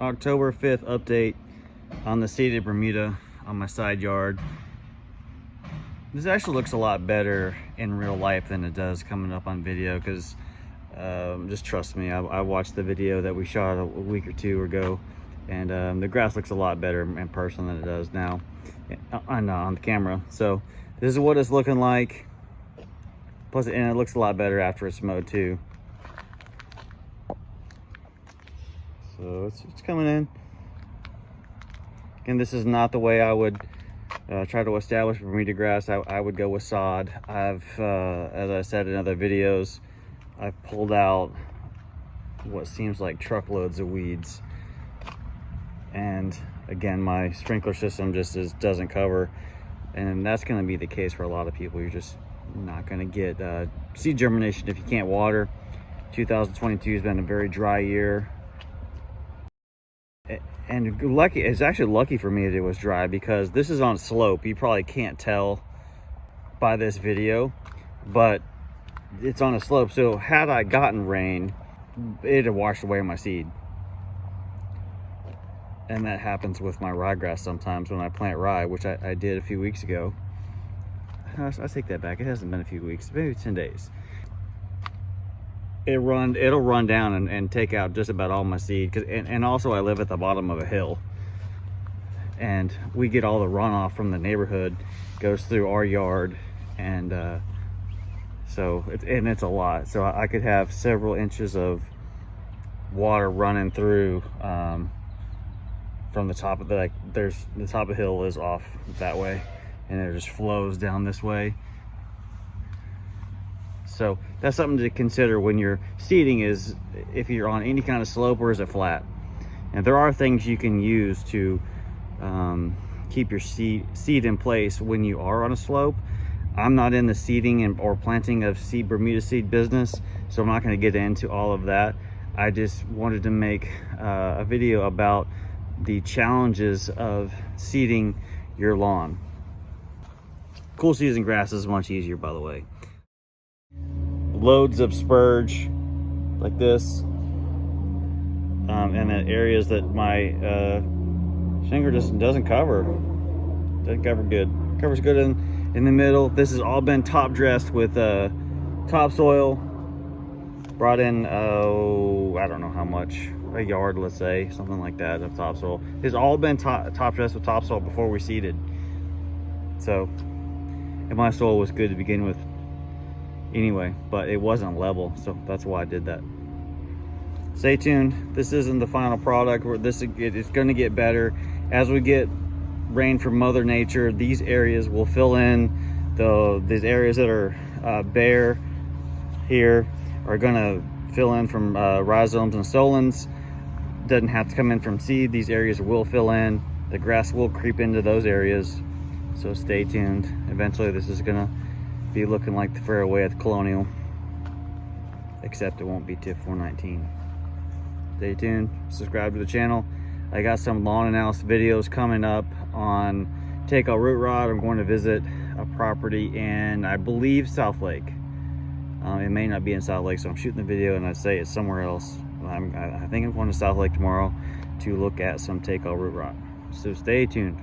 October 5th update on the seeded Bermuda on my side yard. This actually looks a lot better in real life than it does coming up on video, because just trust me, I watched the video that we shot a week or two ago, and the grass looks a lot better in person than it does now on the camera. So this is what it's looking like. Plus, and it looks a lot better after it's mowed too. So it's coming in. And this is not the way I would try to establish Bermuda grass. I would go with sod. I've, as I said in other videos, I've pulled out what seems like truckloads of weeds. And again, my sprinkler system just doesn't cover. And that's gonna be the case for a lot of people. You're just not gonna get seed germination if you can't water. 2022 has been a very dry year. And it's actually lucky for me that it was dry, because this is on slope. You probably can't tell by this video, but it's on a slope. So had I gotten rain, it'd have washed away my seed. And that happens with my ryegrass sometimes when I plant rye, which I did a few weeks ago. I take that back. It hasn't been a few weeks, maybe 10 days. It'll run down and take out just about all my seed. And also I live at the bottom of a hill, and we get all the runoff from the neighborhood goes through our yard, and so it's a lot. So I could have several inches of water running through from the top of the top of the hill is off that way, and it just flows down this way. So that's something to consider when you're seeding, is if you're on any kind of slope or is it flat. And there are things you can use to keep your seed in place when you are on a slope. I'm not in the seeding or planting of Bermuda seed business, so I'm not going to get into all of that. I just wanted to make a video about the challenges of seeding your lawn. Cool season grass is much easier, by the way. Loads of spurge like this, and then areas that my finger just doesn't cover. Doesn't cover good. Covers good in the middle. This has all been top dressed with topsoil. Brought in I don't know how much, a yard, let's say, something like that, of topsoil. It's all been top dressed with topsoil before we seeded. So, and my soil was good to begin with anyway, but it wasn't level, so that's why I did that. Stay tuned. This isn't the final product. It's going to get better as we get rain from Mother Nature. These areas will fill in. These areas that are bare here are going to fill in from rhizomes and stolons. Doesn't have to come in from seed. These areas will fill in. The grass will creep into those areas, so stay tuned. Eventually this is going to be looking like the fairway at the Colonial, except it won't be TIF 419. Stay tuned, subscribe to the channel. I got some lawn analysis videos coming up on takeout root rot. I'm going to visit a property in, I believe, South Lake. It may not be in South Lake, so I'm shooting the video and I say it's somewhere else. I think I'm going to South Lake tomorrow to look at some takeout root rot. So stay tuned.